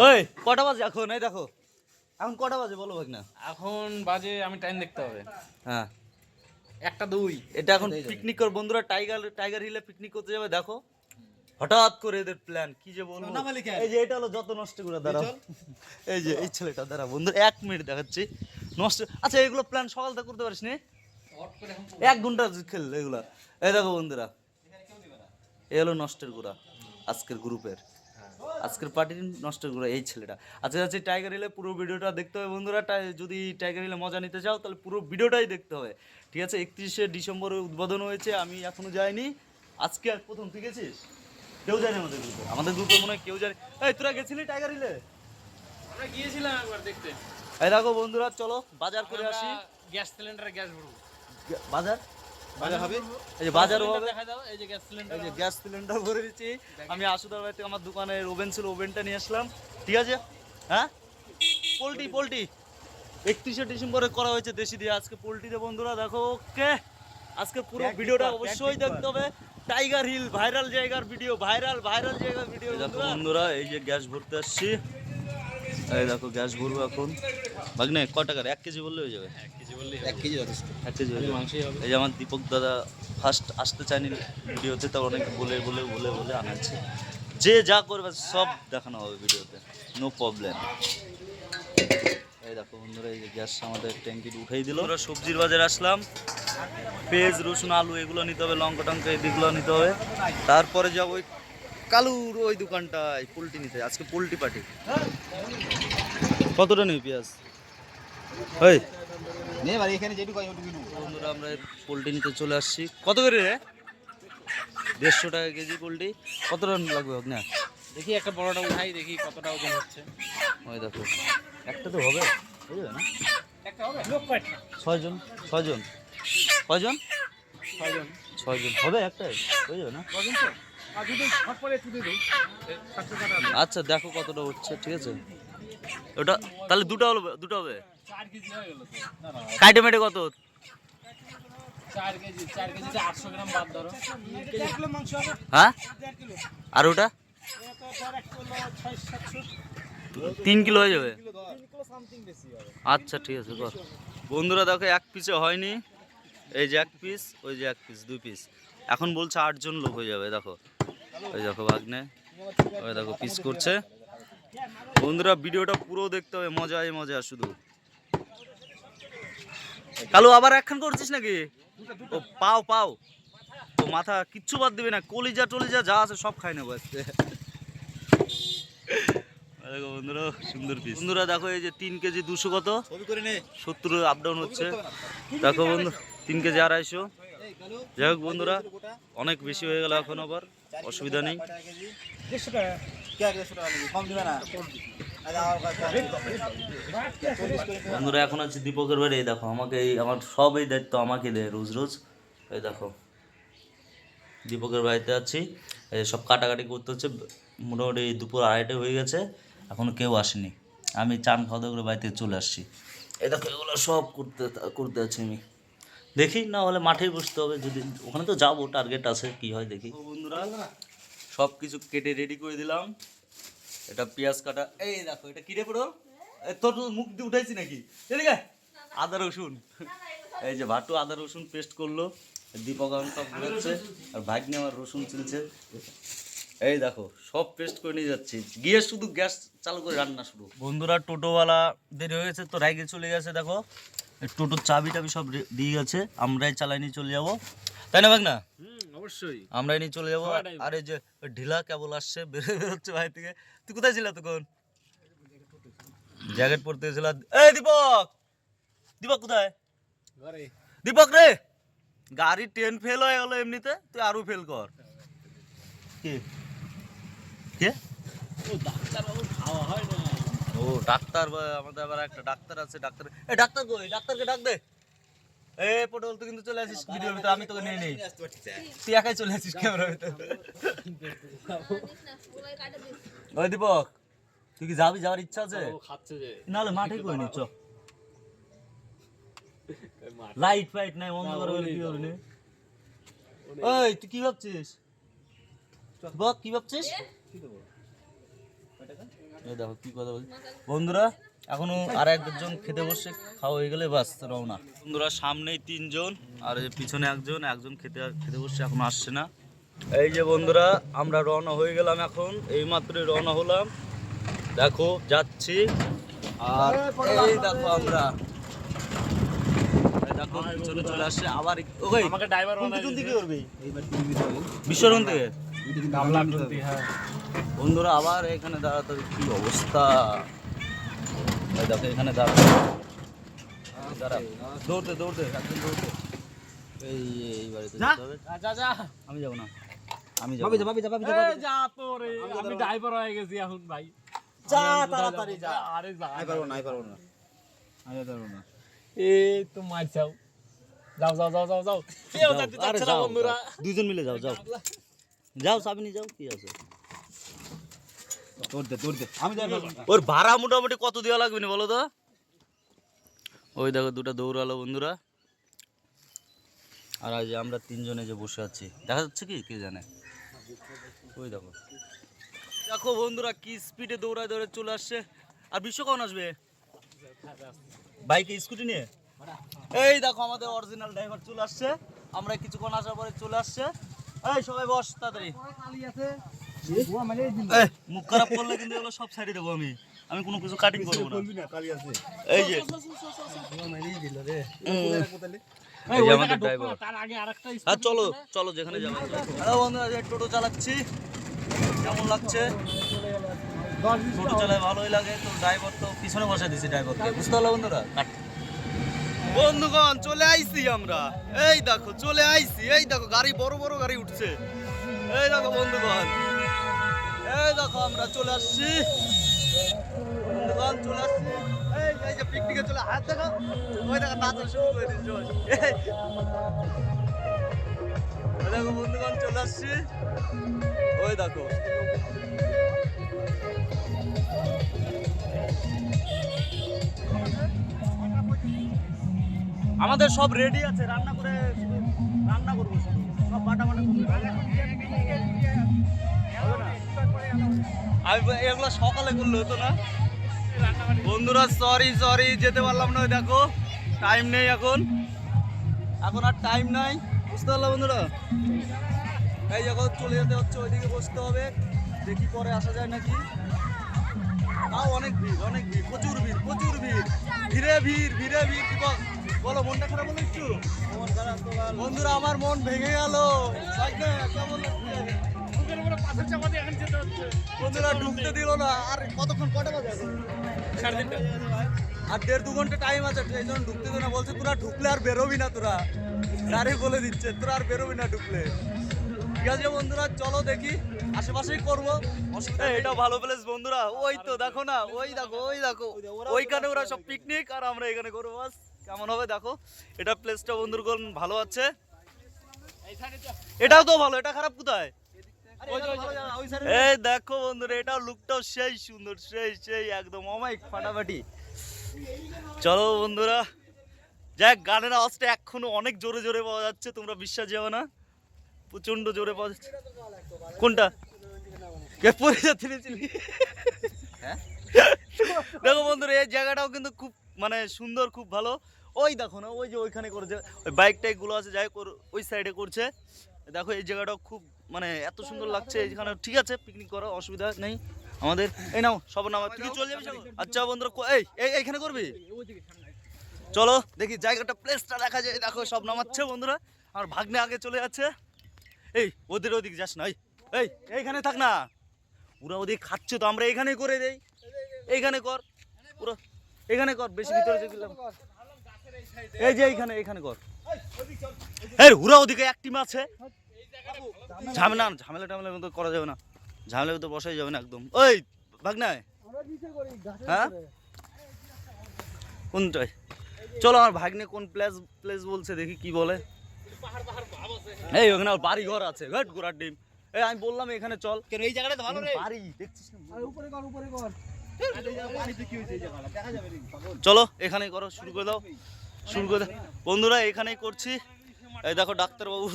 ওই কটা বাজে এখন? এই দেখো এখন কটা বাজে বলো ভাই না। এখন বাজে, আমি টাইম দেখতে হবে। হ্যাঁ 1টা 2। এটা এখন পিকনিক কর বন্ধুরা, টাইগার হিলে পিকনিক করতে যাবে। দেখো হঠাৎ করে এদের প্ল্যান কি যে বলবো। এই যে এটা হলো যত নষ্ট করে দাঁড়াও, এই যে এই ছেলেটা দাঁড়া বন্ধু 1 মিনিট দেখাচ্ছি নষ্ট। আচ্ছা এগুলো প্ল্যান সকাল থেকে করতে পারিস নি? 1 ঘন্টা খেল এগুলা। এই দেখো বন্ধুরা, এই হলো নষ্টের গুড়া আজকের গ্রুপের, আজকের পার্টির নষ্টের গুড়া এই ছেলেটা। আচ্ছা আচ্ছা টাইগার হিলে পুরো ভিডিওটা দেখতে হবে বন্ধুরা। যদি টাইগার হিলে মজা নিতে চাও তাহলে পুরো ভিডিওটাই দেখতে হবে, ঠিক আছে? 31শে ডিসেম্বরে উদ্বোধন হয়েছে, আমি এখনো যাইনি, আজকে আর প্রথম। ঠিক আছে? কেউ জানে আমাদের গ্রুপে মনে হয় কেউ জানে। এই তোরা গেছিলি টাইগার হিলে? আমরা গিয়েছিলাম একবার দেখতে। এই দেখো বন্ধুরা চলো বাজার করে আসি। গ্যাস সিলিন্ডারে গ্যাস ভরবো। বাজার বাজার হবে, এই যে বাজারও হবে। দেখা দাও, এই যে গ্যাস সিলিন্ডার, এই যে গ্যাস সিলিন্ডার ভরে দিচ্ছি আমি। আশুদার বাড়িতে আমার দোকানের ওভেন ছিল, ওভেনটা নিয়ে আসলাম। ঠিক আছে? হ্যাঁ পোল্ট্রি 31শে ডিসেম্বরে করা হয়েছে দেশি দিয়ে, আজকে পোল্ট্রি দিয়ে বন্ধুরা দেখো। ওকে আজকে পুরো ভিডিওটা অবশ্যই দেখতে হবে। টাইগার হিল ভাইরাল জায়গার ভিডিও, ভাইরাল জায়গার ভিডিও দেখো বন্ধুরা। এই যে গ্যাস ভরতে আসছি, এই দেখো গ্যাস ভরবো এখন। ভাগ্নে ক টাকার 1 কেজি বললে হয়ে যাবে? 1 কেজি বললেই 1 কেজি যথেষ্ট। 1 কেজি মাংসই হবে। এই যে আমার দীপক দাদা ফার্স্ট আসতে চায়নি ভিডিওতে, তো অনেক বলে আনাচ্ছে। যে যা করবে সব দেখানো হবে ভিডিওতে, নো প্রবলেম। এই দেখো বন্ধুরা, এই যে গ্যাস আমাদের ট্যাঙ্কি উঠাই দিল। আমরা সবজির বাজারে আসলাম, পেঁয়াজ রসুন আলু এগুলো নিতে হবে, লঙ্কা টঙ্কা এদিকগুলো নিতে হবে। তারপরে যাবো ওই কালুর ওই দোকানটায় পোল্ট্রি নিতে, আজকে পোল্ট্রি পার্টি। কতটা নেই পেঁয়াজ? ওই বন্ধুরা আমরা পোল্ট্রি নিতে চলে আসছি। কত করে রে? 150 টাকা কেজি পোল্ট্রি। কতটা লাগবে না? দেখি একটা বড়টা উঠাই, দেখি কতটা ওজন হচ্ছে। ওই দেখো একটা তো হবে, হয়ে যাবে না? একটা হবে, লোক কয়টা? 6 জন। কয়জন? 6 জন 6 জন হবে, একটাই হয়ে যাবে না? কজন তো? আর যদি শর্ট পড়ে একটু দিয়ে দিই। আচ্ছা দেখো কতটা হচ্ছে, ঠিক আছে? ওটা তাহলে দুটো হবে। 4 কেজি হয়ে গেল তো। না না, কাইটে মেটে কত? 4 কেজিতে 800 গ্রাম বাদ ধরো। 1 কিলো মাংস হবে। হ্যাঁ 1.5 কিলো। আর ওটা 3 কিলো হয়ে যাবে। আচ্ছা ঠিক আছে কর। বন্ধুরা দেখো 1 পিসে হয়নি, এই যে 1 পিস, ওই যে 1 পিস, 2 পিস। এখন বলছে 8 জন লোক হয়ে যাবে। দেখো ওই দেখো ভাগ্নে, ওই দেখো পিস করছে। বন্ধুরা ভিডিওটা পুরো দেখতে হবে, মজা শুধু। কালু আবার একখান করছিস নাকি? ও পাও তো মাথা কিচ্ছু বাদ দিবি না, কলিজা টলিজা যা আছে সব খাই নেবো আজকে। দেখো বন্ধুরা সুন্দর পিস। বন্ধুরা দেখো এই যে 3 কেজি 200 কত 70 আপ ডাউন হচ্ছে। দেখো বন্ধু 3 কেজি 250। যাই হোক বন্ধুরা অনেক বেশি হয়ে গেল, এখন আবার অসুবিধা নেই। বন্ধুরা এখন আছে দীপকের বাড়ি। দেখো আমাকে আমার সব এই দায়িত্ব আমাকে দেয় রোজ। এই দেখো দীপকের বাড়িতে আছি, এই সব কাটাকাটি করতে হচ্ছে। মোটামুটি দুপুর 2:30 হয়ে গেছে, এখনো কেউ আসেনি। আমি চান খাওয়া দাওয়া করে বাড়িতে চলে আসছি। এই দেখো এগুলো সব করতে আছি আমি। দেখি না হলে মাঠেই বসতে হবে, যদি ওখানে তো যাবো, টার্গেট আছে, কি হয় দেখি। বন্ধুরা সব কিছু কেটে রেডি করে দিলাম। এটা পেঁয়াজ কাটা, এই দেখো এটা কিরে পুরো তোর মুখ দিয়ে উঠাইছি নাকি? এদিকে আদা রসুন, এই যে ভাটু আদা রসুন পেস্ট করলো। দীপক এখন সব ঘুরাচ্ছে, আর ভাগ্নে আমার রসুন চিলছে। এই দেখো সব পেস্ট করে নিয়ে যাচ্ছি, গিয়ে শুধু গ্যাস চালু করে রান্না শুরু। বন্ধুরা টোটোওয়ালা দেরি হয়ে গেছে তো রাইগে চলে গেছে। দেখো টোটোর চাবি টাবি সব দিয়ে গেছে, আমরাই চালাই নিয়ে চলে যাবো, তাই না ভাগনা? অবশ্যই আমরাই নিয়ে চলে যাবো। আর এই যে ঢিলা কেবল আসছে, বেরোচ্ছে ভাই থেকে। তুই কোথায় ছিল তখন? জ্যাকেট পরতে গেছিল। এই দীপক কোথায়? দীপক রে, গাড়ি 10 ফেল হয়ে গেল এমনিতে, তুই আরো ফেল কর। কে কে? ও ডাক্তার, আমাদের আবার একটা ডাক্তার আছে। ডাক্তার কই? ডাক্তারকে ডাক দে। এ পটল তুই কিন্তু চলে আসিস ভিডিওর ভিতরে, আমি তোকে নিয়ে নেই। তুই একাই চলে আসিস ক্যামেরার ভিতরে। ওই দীপক তুই কি যাওয়ার ইচ্ছা আছে? নাহলে মাঠে কই নি, চ। লাইট ফাইট নাই, অন্ধকার হলে কি হবে? ওই তুই কি ভাবছিস? বক কি ভাবছিস? এই দেখো কি কথা বলছি বন্ধুরা, এখনো আর একজন খেতে বসে, খাওয়া হয়ে গেলে বাস রওনা। বন্ধুরা সামনেই 3 জন আর এই পিছনে একজন খেতে বসছে, এখনো আসছে না। এই যে বন্ধুরা আমরা রওনা হয়ে গেলাম, এখন এইমাত্রই রওনা হলাম, দেখো যাচ্ছি। আর এই দেখো আমরা দেখো পিছনে চলে আসছে আবার। ওই আমাকে ড্রাইভার বানাই কোন দিকে করবে? বিশ্বরণ থেকে। হ্যাঁ বন্ধুরা আবার এখানে দাঁড়াতে হবে, কি অবস্থা। এই দেখো এখানে দাঁড়া, দৌড়তে দৌড়তে একদম দৌড়তে। এই বাড়িতে যেতে হবে। যা যা আমি যাবো না, আমি যাবো ভাবি না। যা ভাবি যা ভাবি যা তো রে, আমি ড্রাইভার হয়ে গেছি এখন ভাই। যা তাড়াতাড়ি যা। আরে যা আমি পারবো না আমি পারবো না আমি পারবো না। এই তো মারছাও। যাও যাও যাও যাও যাও কেউ যাও, যেতে আরে চাচ্ছে না যাও, বন্ধুরা। যাও। দুইজন মিলে যাও যাও যাও, সাবিনি যাও, কি আছে। দৌড় দে আমি যাই পারবো না। ওর ভাড়া মোটামুটি কত দেওয়া লাগবে না বলো তো? ওই দেখো দুটো দৌড়ালো বন্ধুরা। আর আজ আমরা 3 জনে যে বসে আছি, দেখা যাচ্ছে কি কে জানে। ওই দেখো দেখো বন্ধুরা কি স্পিডে দৌড়ায় দৌড়ে চলে আসছে। আর বিশ্ব কখন আসবে বাইকে স্কুটি নিয়ে? এই দেখো আমাদের অরিজিনাল ড্রাইভার চলে আসছে, আমরা কিছুক্ষণ আসার পরে চলে আসছে। এই সবাই বস তাড়াতাড়ি। এই, মুখ খারাপ করলে কিন্তু এগুলো সব সাইডে দেবো আমি, আমি কোনো কিছু কাটিং করবো না। এই যে এই যে আমাদের ড্রাইভার। তার আগে আরেকটা হ্যাঁ চলো চলো যেখানে যাবো। হ্যালো বন্ধুরা, যে টোটো চালাচ্ছি, কেমন লাগছে? টোটো চালায় ভালোই লাগে, তো ড্রাইভার তো পিছনে বসে দিছি ড্রাইভারকে, বুঝতে পারলো বন্ধুরা। বন্ধুগণ চলে আইছি আমরা, এই দেখো চলে আইছি, এই দেখো গাড়ি বড় বড় গাড়ি উঠছে, এই দেখো বন্ধুগণ, এই দেখো আমরা চলে আসছি বন্ধুগণ, চলে আসছি। এই যে পিকনিকে চলে, হাত দেখো, ওই দেখো নাচা শুরু করে দিচ্ছে। ওই দেখো বন্ধুগণ চলে আসছি, ওই দেখো। আমাদের সব রেডি আছে, রান্না করে রান্না করবো, সব বাটা বাটা আমি এগুলো সকালে করলে হতো না বন্ধুরা। সরি সরি যেতে পারলাম না, ওই দেখো টাইম নেই এখন, এখন আর টাইম নাই, বুঝতে পারলাম বন্ধুরা। এই যখন চলে যেতে হচ্ছে, ওইদিকে বসতে হবে, দেখি পরে আসা যায় নাকি। তাও অনেক ভিড়, প্রচুর ভিড়, ভিড়ে ভিড় ভিড়ে ভিড়। কি বলো, মনটা খারাপ হলো একটু? বন্ধুরা আমার মন ভেঙে গেল। বন্ধুরা ঢুকতে দিল না, আর কতক্ষণ, কটা বাজে? 3:30। আর 1.5-2 ঘন্টা টাইম আছে, এই জন্য ঢুকতে দিল না, বলছে তোরা ঢুকলে আর বেরোবি না, তোরা গাড়ি বলে দিচ্ছে তোরা আর বেরোবি না ঢুকলে। ঠিক আছে বন্ধুরা চলো দেখি, আশেপাশেই করবো, এটা ভালো প্লেস বন্ধুরা। ওই তো দেখো না, ওই দেখো ওইখানে ওরা সব পিকনিক, আর আমরা এখানে করবো, বাস কেমন হবে দেখো। এটা প্লেসটা বন্ধুগণ ভালো আছে, এটাও তো ভালো, এটা খারাপ কোথায়? এই দেখো বন্ধুরা, এটাও লুকটাও সেই সুন্দর, সেই একদম অমাইক ফাটাফাটি। চলো বন্ধুরা যাক, গানের আওয়াজটা এখনো অনেক জোরে জোরে পাওয়া যাচ্ছে, তোমরা বিশ্বাস যাবে না, প্রচন্ড জোরে পাওয়া যাচ্ছে। কোনটা কে পরে যাচ্ছে? হ্যাঁ দেখো বন্ধুরা, এই জায়গাটাও কিন্তু খুব মানে সুন্দর, খুব ভালো। ওই দেখো না, ওই যে ওইখানে করেছে, ওই বাইক টাইক গুলো আছে, যাই ওই সাইডে করছে। দেখো এই জায়গাটাও খুব মানে এত সুন্দর লাগছে, এইখানে ঠিক আছে পিকনিক করা অসুবিধা নেই আমাদের। এই নাও সব নাম, তুই কি চলে যাবি? আচ্ছা বন্ধুরা, এইখানে করবি? চলো দেখি জায়গাটা, প্লেসটা দেখা যায়। দেখো সব নামাচ্ছে বন্ধুরা, আমার ভাগ্নে আগে চলে যাচ্ছে। এই ওদিক যাস না, এইখানে থাক না, পুরো ওদিক খাচ্ছে তো, আমরা এখানেই করে দেই, এইখানে কর, পুরো এখানে কর, বেশি ভিতরে গেলাম। এই যে এইখানে কর। এই হুরা ওদিকে এক টিম আছে, ঝামেলা টামেলা মতো করা যাবে না, ঝামেলা তো বসাই যাবে না একদম। ওই ভাগ্নায়, হ্যাঁ কোনটায়? চলো আমার ভাগ্নে কোন প্লেস বলছে, দেখি কি বলে। এই ওখানে বাড়ি ঘর আছে, ঘট ঘোড়ার ডিম। এই আমি বললাম এখানে চল, কেন এই জায়গাটা ভালো রে, বাড়ি দেখছিস না? উপরে কর চলো এখানেই করো, শুরু করে দাও বন্ধুরা, এখানেই করছি। এই দেখো ডাক্তারবাবু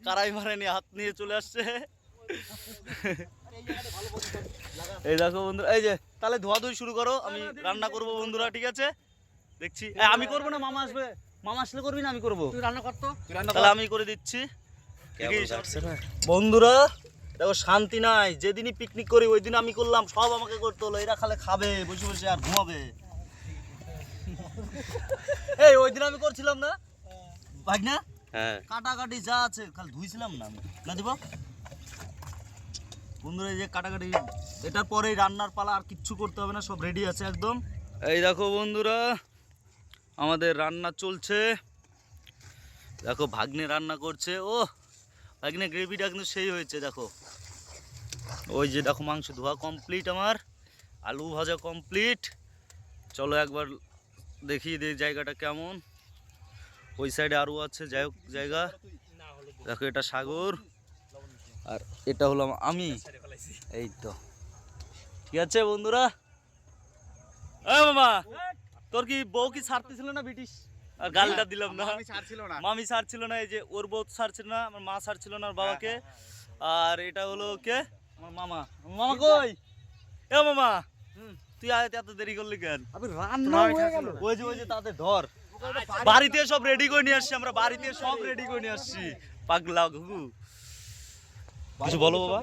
কারাই মারে নিয়ে হাত নিয়ে চলে আসছে। এই দেখো বন্ধুরা, এই যে তাহলে ধোয়াধুয়ি শুরু করো, আমি রান্না করব বন্ধুরা, ঠিক আছে? দেখছি আমি করবো না, মামা আসবে, মামা আসলে করবি না, আমি করবো। তুই রান্না কর তো। তাহলে আমি করে দিচ্ছি। বন্ধুরা দেখো শান্তি নাই, যেদিনই পিকনিক করি ওই দিন আমি করলাম, সব আমাকে করতে হলো। এরা খালে খাবে বসে বসে আর ঘুমাবে। এই ওই দিন আমি করছিলাম না ভাই না? হ্যাঁ কাটাকাটি যা আছে খালি ধুইছিলাম না আমি, না দিব বন্ধুরা। এই যে কাটাকাটি, এটার পরেই রান্নার পালা, আর কিচ্ছু করতে হবে না, সব রেডি আছে একদম। এই দেখো বন্ধুরা আমাদের রান্না চলছে, দেখো ভাগ্নে রান্না করছে। ও ভাগ্নে গ্রেভিটা কিন্তু সেই হয়েছে দেখো। ওই যে দেখো মাংস ধোয়া কমপ্লিট, আমার আলু ভাজা কমপ্লিট। চলো একবার দেখিয়ে দিই জায়গাটা কেমন। ওই সাইডে আরও আছে যাই হোক জায়গা, দেখো এটা সাগর আর এটা হলো আমি। এই তো ঠিক আছে বন্ধুরা। এই মামা, তোর কি বউ কি ছাড়তেছিল না ব্রিটিশ? আর গালটা দিলাম না, আমি ছাড়ছিল না। মামি ছাড়ছিল না, এই যে ওর বউ ছাড়ছিল না, আমার মা ছাড়ছিল না, আর বাবাকে। আর এটা হলো কে? আমার মামা। মামা কই? এ মামা, তুই আয় এত দেরি করলি কেন? রান্না হয়ে গেল। ওই যে তাদের ধর, বাড়িতে সব রেডি করে নিয়ে আসছি আমরা, বাড়িতে সব রেডি করে নিয়ে আসছি। পাগলা ঘুঘু, কিছু বলো বাবা।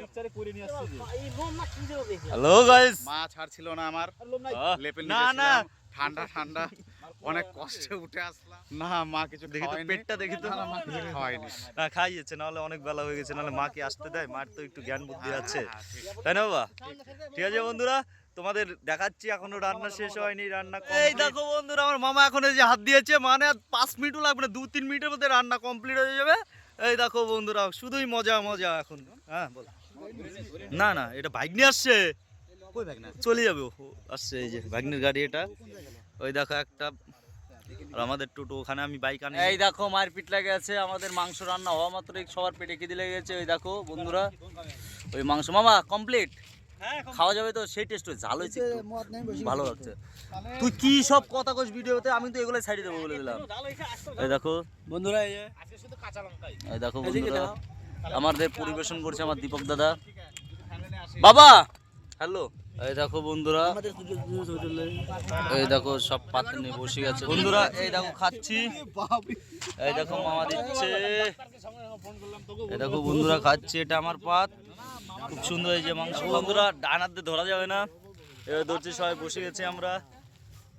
Hello guys. মা ছাড়ছিল না আমার, লেপেল না না, ঠান্ডা ঠান্ডা অনেক কষ্টে উঠে আসলাম। না মা কিছু দেখি তো খাওয়ায়নি। পেটটা, দেখি তো। না, না, মা কিছু খাওয়ায়নি। না খাইয়েছে, নাহলে অনেক বেলা হয়ে গেছে, নাহলে মা কি আসতে দেয়? মার তো একটু জ্ঞান বুদ্ধি আছে, তাই না বাবা? ঠিক আছে বন্ধুরা, তোমাদের দেখাচ্ছি, এখনো রান্না শেষ হয়নি, রান্না এই দেখো বন্ধুরা, আমার মামা এখন এই যে হাত দিয়েছে, মানে আর 5 মিনিটও লাগবে না, 2-3 মিনিটের মধ্যে রান্না কমপ্লিট হয়ে যাবে। এই দেখো বন্ধুরা, শুধুই মজা মজা এখন। হ্যাঁ বল। না না, এটা বাইক নিয়ে আসছে, কই ব্যাগ না? চলে যাবে ও, আসছে এই যে ভাগ্নের গাড়ি এটা। ওই দেখো একটা, আর আমাদের টোটো ওখানে, আমি বাইক আনি। এই দেখো মারপিট লাগে আছে, আমাদের মাংস রান্না হওয়া মাত্রই সবার পেটে খিদে লেগে গেছে। ওই দেখো বন্ধুরা, ওই মাংস মামা কমপ্লিট, খাওয়া যাবে তো? সেই টেস্ট হয়েছে, ভালো হয়েছে, একটু ভালো লাগছে। তুই কি সব কথা কইস ভিডিওতে, আমি তো এগুলো সাইডে দেবো বলে দিলাম। এই দেখো বন্ধুরা এই যে আজকে শুধু কাঁচা লঙ্কাই। এই দেখো বন্ধুরা, আমাদের পরিবেশন করছে আমার দীপক দাদা। বাবা হ্যালো। এই দেখো বন্ধুরা, এই দেখো সব পাত্র নিয়ে বসে গেছে বন্ধুরা। এই দেখো খাচ্ছি, এই দেখো মামা দিচ্ছে, এই দেখো বন্ধুরা খাচ্ছি, এটা আমার পাত, খুব সুন্দর। এই যে মাংস বন্ধুরা, ডান হাত দিয়ে ধরা যাবে না, এবার ধরছি, সবাই বসে গেছে আমরা।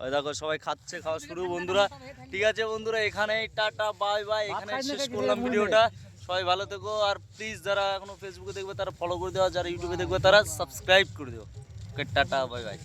ওই দেখো সবাই খাচ্ছে, খাওয়া শুরু বন্ধুরা। ঠিক আছে বন্ধুরা, এখানেই টাটা বাই বাই, এখানে শেষ করলাম ভিডিওটা। সবাই ভালো থেকো, আর প্লিজ যারা এখনো ফেসবুকে দেখবে তারা ফলো করে দেওয়া, যারা ইউটিউবে দেখবে তারা সাবস্ক্রাইব করে দেও। Tata bye bye.